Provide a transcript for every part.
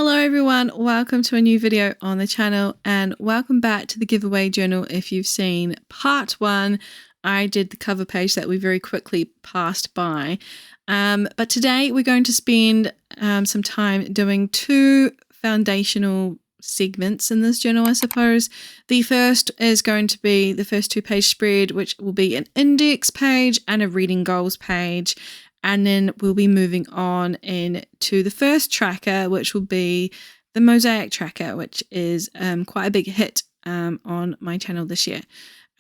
Hello everyone, welcome to a new video on the channel and welcome back to the giveaway journal. If you've seen part 1, I did the cover page that we very quickly passed by. But today we're going to spend some time doing 2 foundational segments in this journal, I suppose. The first is going to be the first 2-page spread, which will be an index page and a reading goals page. And then we'll be moving on into the first tracker, which will be the Mosaic Tracker, which is quite a big hit on my channel this year.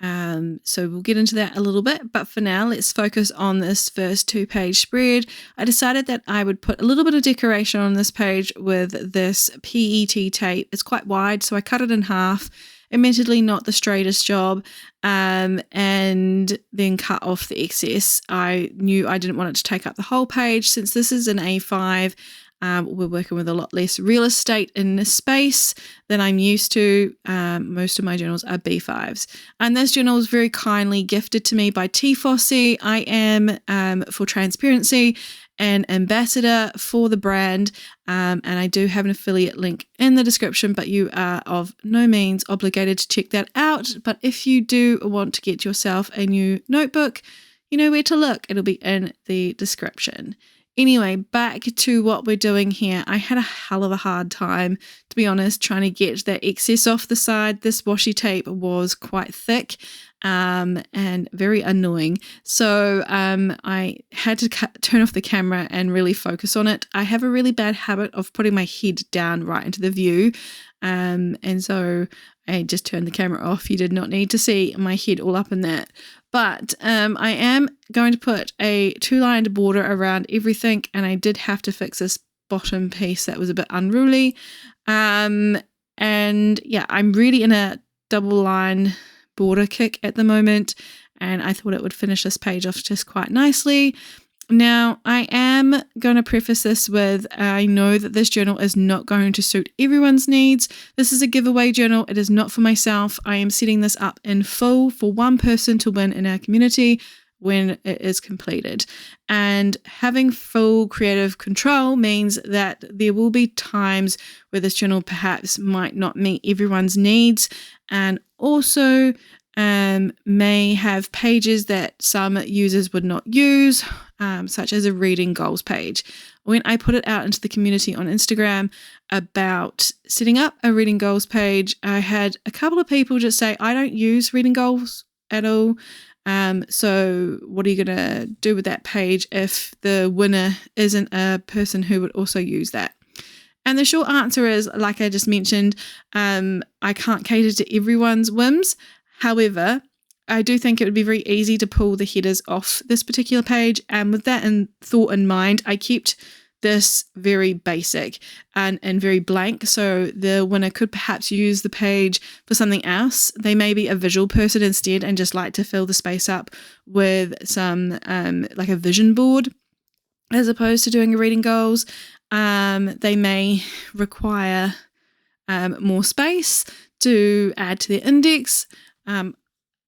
So we'll get into that a little bit. But for now, let's focus on this first 2-page spread. I decided that I would put a little bit of decoration on this page with this PET tape. It's quite wide, so I cut it in half. Admittedly not the straightest job, and then cut off the excess. I knew I didn't want it to take up the whole page. Since this is an A5, we're working with a lot less real estate in this space than I'm used to. Most of my journals are B5s. And this journal was very kindly gifted to me by 𝓘𝓽𝓮𝓮. I am, for transparency, an ambassador for the brand, and I do have an affiliate link in the description, but you are of no means obligated to check that out. But if you do want to get yourself a new notebook, you know where to look. It'll be in the description. Anyway, back to what we're doing here. I had a hell of a hard time, to be honest, trying to get that excess off the side. This washi tape was quite thick and very annoying. So I had to turn off the camera and really focus on it. I have a really bad habit of putting my head down right into the view. And so I just turned the camera off. You did not need to see my head all up in that. But I am going to put a 2-lined border around everything, and I did have to fix this bottom piece that was a bit unruly. And yeah, I'm really in a double-line border kick at the moment, and I thought it would finish this page off just quite nicely. Now, I am going to preface this with, I know that this journal is not going to suit everyone's needs. This is a giveaway journal. It is not for myself. I am setting this up in full for one person to win in our community when it is completed. And having full creative control means that there will be times where this journal perhaps might not meet everyone's needs, and also may have pages that some users would not use, such as a reading goals page. When I put it out into the community on Instagram about setting up a reading goals page, I had a couple of people just say, I don't use reading goals at all. So what are you going to do with that page if the winner isn't a person who would also use that? And the short answer is, like I just mentioned, I can't cater to everyone's whims. However, I do think it would be very easy to pull the headers off this particular page. And with that thought in mind, I kept this very basic and very blank. So the winner could perhaps use the page for something else. They may be a visual person instead and just like to fill the space up with some like a vision board as opposed to doing a reading goals. They may require more space to add to their index.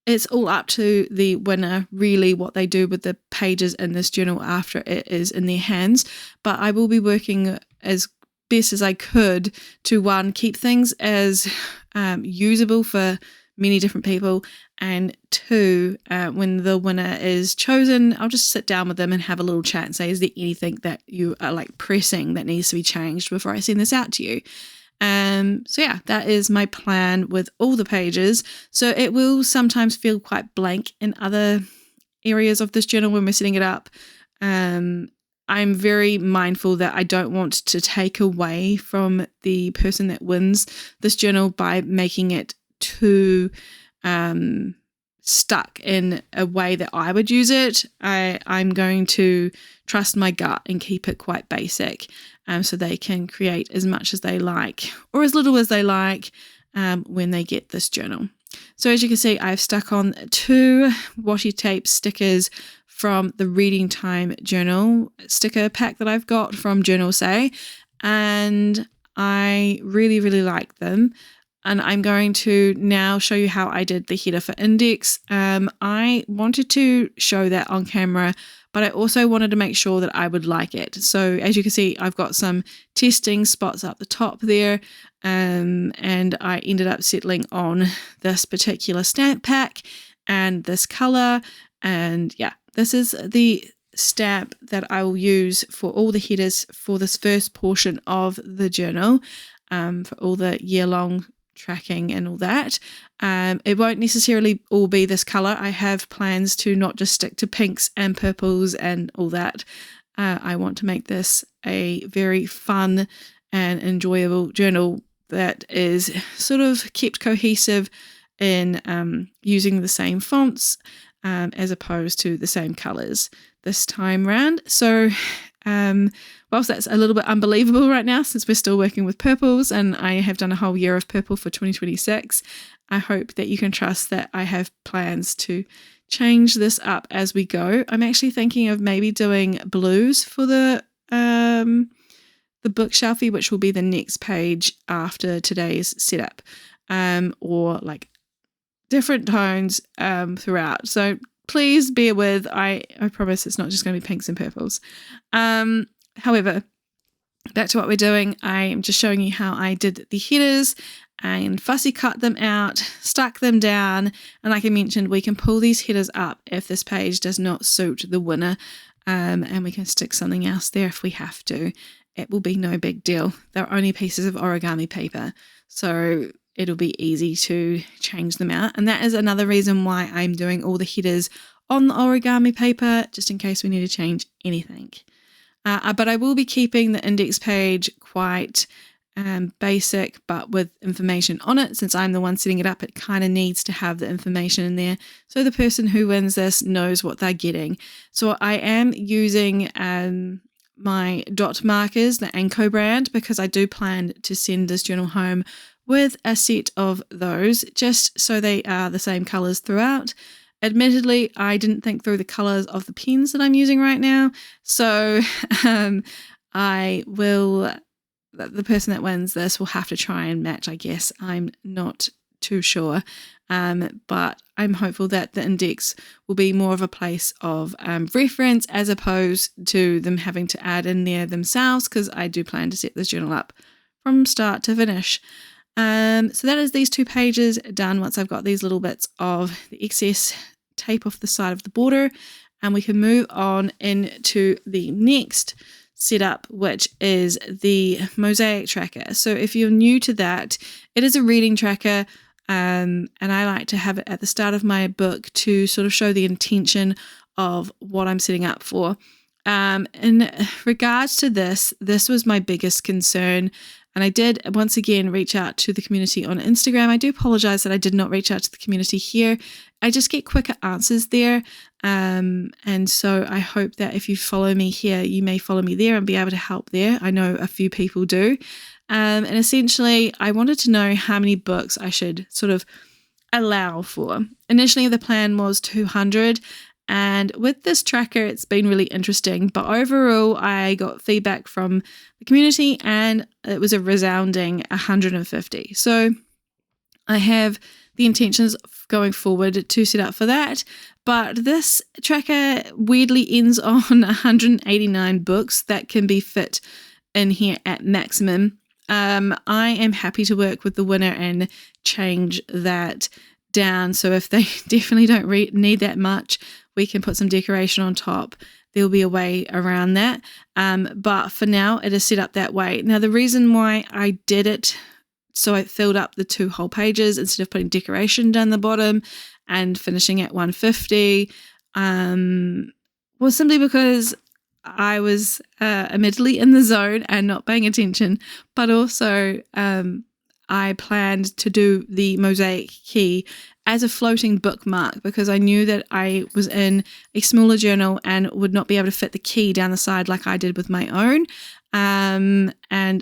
It's all up to the winner, really, what they do with the pages in this journal after it is in their hands. But I will be working as best as I could to, 1, keep things as usable for many different people, and 2, when the winner is chosen, I'll just sit down with them and have a little chat and say, is there anything that you are like pressing that needs to be changed before I send this out to you? So yeah, that is my plan with all the pages. So it will sometimes feel quite blank in other areas of this journal when we're setting it up. I'm very mindful that I don't want to take away from the person that wins this journal by making it too stuck in a way that I would use it. I'm going to trust my gut and keep it quite basic, so they can create as much as they like or as little as they like when they get this journal. So as you can see, I've stuck on 2 washi tape stickers from the Reading Time journal sticker pack that I've got from 𝓤𝓼𝓮𝓼, and I really, really like them. And I'm going to now show you how I did the header for index. I wanted to show that on camera, but I also wanted to make sure that I would like it. So as you can see, I've got some testing spots up the top there, and I ended up settling on this particular stamp pack and this color. And yeah, this is the stamp that I will use for all the headers for this first portion of the journal, for all the year-long tracking and all that. It won't necessarily all be this color. I have plans to not just stick to pinks and purples and all that. I want to make this a very fun and enjoyable journal that is sort of kept cohesive in using the same fonts as opposed to the same colors this time round. So whilst that's a little bit unbelievable right now, since we're still working with purples and I have done a whole year of purple for 2026, I hope that you can trust that I have plans to change this up as we go. I'm actually thinking of maybe doing blues for the bookshelfie, which will be the next page after today's setup, or like different tones throughout. So please bear with. I promise it's not just going to be pinks and purples. However, back to what we're doing. I am just showing you how I did the headers and fussy cut them out, stuck them down, and like I mentioned, we can pull these headers up if this page does not suit the winner, and we can stick something else there if we have to. It will be no big deal. They're only pieces of origami paper, so it'll be easy to change them out. And that is another reason why I'm doing all the headers on the origami paper, just in case we need to change anything. But I will be keeping the index page quite basic, but with information on it. Since I'm the one setting it up, it kind of needs to have the information in there so the person who wins this knows what they're getting. So I am using my dot markers, the 𝓐𝓯𝓮𝓮 brand, because I do plan to send this journal home with a set of those, just so they are the same colors throughout. Admittedly, I didn't think through the colors of the pens that I'm using right now, so the person that wins this will have to try and match, I guess. I'm not too sure, but I'm hopeful that the index will be more of a place of reference as opposed to them having to add in there themselves, because I do plan to set this journal up from start to finish. So that is these 2 pages done. Once I've got these little bits of the excess tape off the side of the border, and we can move on into the next setup, which is the Mosaic Tracker. So if you're new to that, it is a reading tracker, and I like to have it at the start of my book to sort of show the intention of what I'm setting up for. In regards to this was my biggest concern. And I did once again reach out to the community on Instagram. I do apologize that I did not reach out to the community here. I just get quicker answers there. And so I hope that if you follow me here, you may follow me there and be able to help there. I know a few people do. And essentially, I wanted to know how many books I should sort of allow for. Initially, the plan was 200. And with this tracker, it's been really interesting. But overall, I got feedback from the community and it was a resounding 150. So I have the intentions of going forward to set up for that. But this tracker weirdly ends on 189 books that can be fit in here at maximum. I am happy to work with the winner and change that down. So if they definitely don't need that much, we can put some decoration on top. There'll be a way around that. But for now, it is set up that way. Now, the reason why I did it, so I filled up the 2 whole pages instead of putting decoration down the bottom and finishing at 150, was simply because I was admittedly in the zone and not paying attention, but also I planned to do the mosaic key as a floating bookmark because I knew that I was in a smaller journal and would not be able to fit the key down the side like I did with my own. And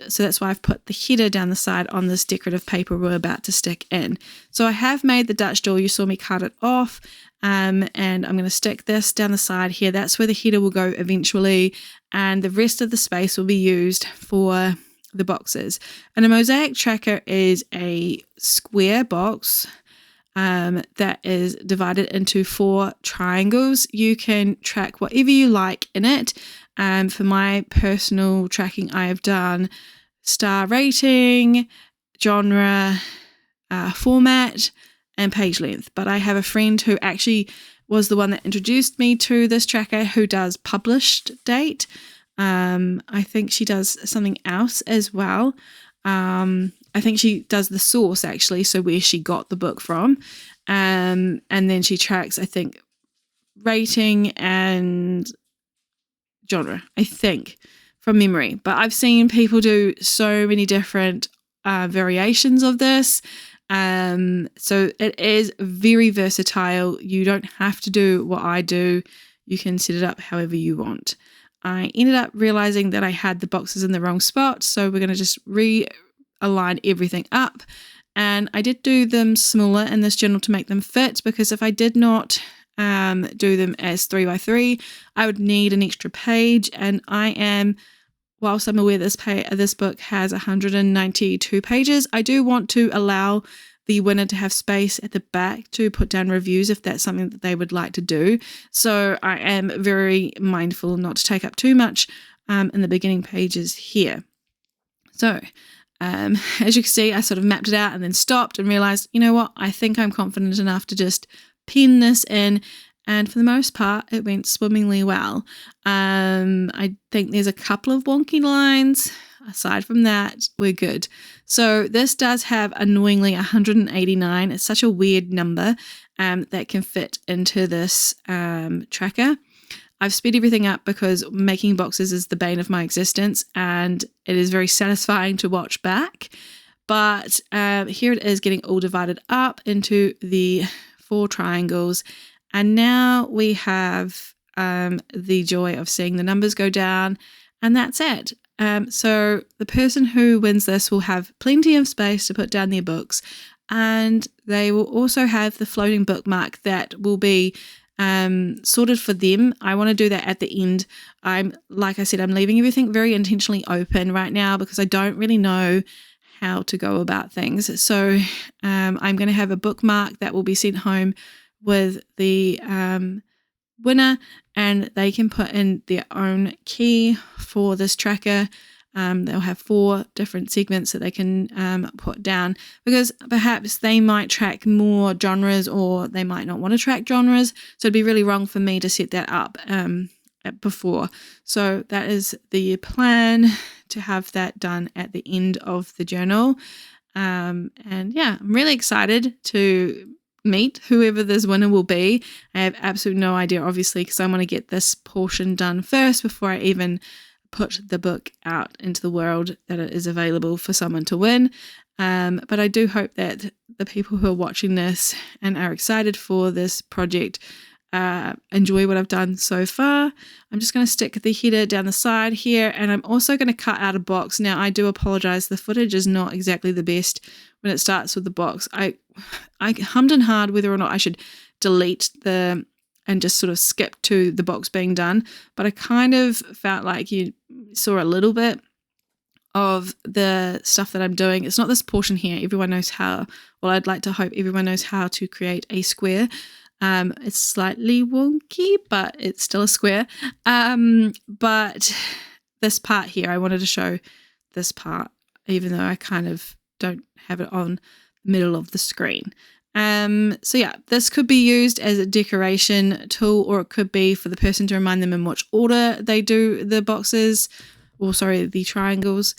so that's why I've put the header down the side on this decorative paper we're about to stick in. So I have made the Dutch door. You saw me cut it off. And I'm going to stick this down the side here. That's where the header will go eventually. And the rest of the space will be used for the boxes. And a Mosaic Tracker is a square box that is divided into 4 triangles. You can track whatever you like in it. For my personal tracking, I have done star rating, genre, format, and page length. But I have a friend who actually was the one that introduced me to this tracker who does published date. I think she does something else as well. I think she does the source actually, so where she got the book from. And then she tracks, I think, rating and genre, I think, from memory. But I've seen people do so many different variations of this. So it is very versatile. You don't have to do what I do. You can set it up however you want. I ended up realizing that I had the boxes in the wrong spot, so we're going to just realign everything up. And I did do them smaller in this journal to make them fit, because if I did not do them as 3x3, I would need an extra page. And whilst I'm aware this book has 192 pages, I do want to allow the winner to have space at the back to put down reviews if that's something that they would like to do. So I am very mindful not to take up too much in the beginning pages here. So as you can see, I sort of mapped it out and then stopped and realized, you know what, I think I'm confident enough to just pen this in. And for the most part, it went swimmingly well. I think there's a couple of wonky lines. Aside from that, we're good. So this does have annoyingly 189. It's such a weird number that can fit into this tracker. I've sped everything up because making boxes is the bane of my existence, and it is very satisfying to watch back. But here it is getting all divided up into the 4 triangles. And now we have the joy of seeing the numbers go down, and that's it. So the person who wins this will have plenty of space to put down their books, and they will also have the floating bookmark that will be sorted for them. I want to do that at the end. Like I said, I'm leaving everything very intentionally open right now because I don't really know how to go about things. So I'm going to have a bookmark that will be sent home with the winner, and they can put in their own key for this tracker. They'll have 4 different segments that they can put down, because perhaps they might track more genres or they might not want to track genres. So it'd be really wrong for me to set that up before. So that is the plan, to have that done at the end of the journal. And yeah, I'm really excited to meet whoever this winner will be. I have absolutely no idea, obviously, because I want to get this portion done first before I even put the book out into the world that it is available for someone to win. But I do hope that the people who are watching this and are excited for this project enjoy what I've done so far. I'm just going to stick the header down the side here, and I'm also going to cut out a box. Now, I do apologize, the footage is not exactly the best when it starts with the box. I hummed and hawed whether or not I should delete and just sort of skip to the box being done, but I kind of felt like you saw a little bit of the stuff that I'm doing. It's not this portion here. Everyone knows how, well, I'd like to hope everyone knows how to create a square. It's slightly wonky, but it's still a square. But this part here, I wanted to show this part, even though I kind of don't have it on the middle of the screen. So yeah, this could be used as a decoration tool, or it could be for the person to remind them in which order they do the boxes, or sorry, the triangles.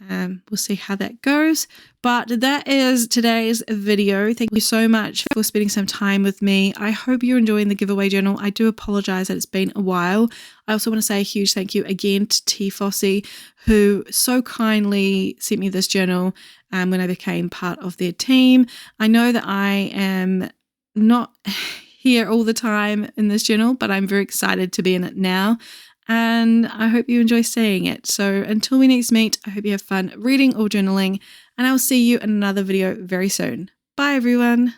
We'll see how that goes. But that is today's video. Thank you so much for spending some time with me. I hope you're enjoying the giveaway journal. I do apologize that it's been a while. I also want to say a huge thank you again to 𝓘𝓘𝓲𝓲𝓲𝓲𝓘, who so kindly sent me this journal when I became part of their team. I know that I am not here all the time in this journal, but I'm very excited to be in it now. And I hope you enjoy seeing it. So until we next meet, I hope you have fun reading or journaling, and I'll see you in another video very soon. Bye everyone.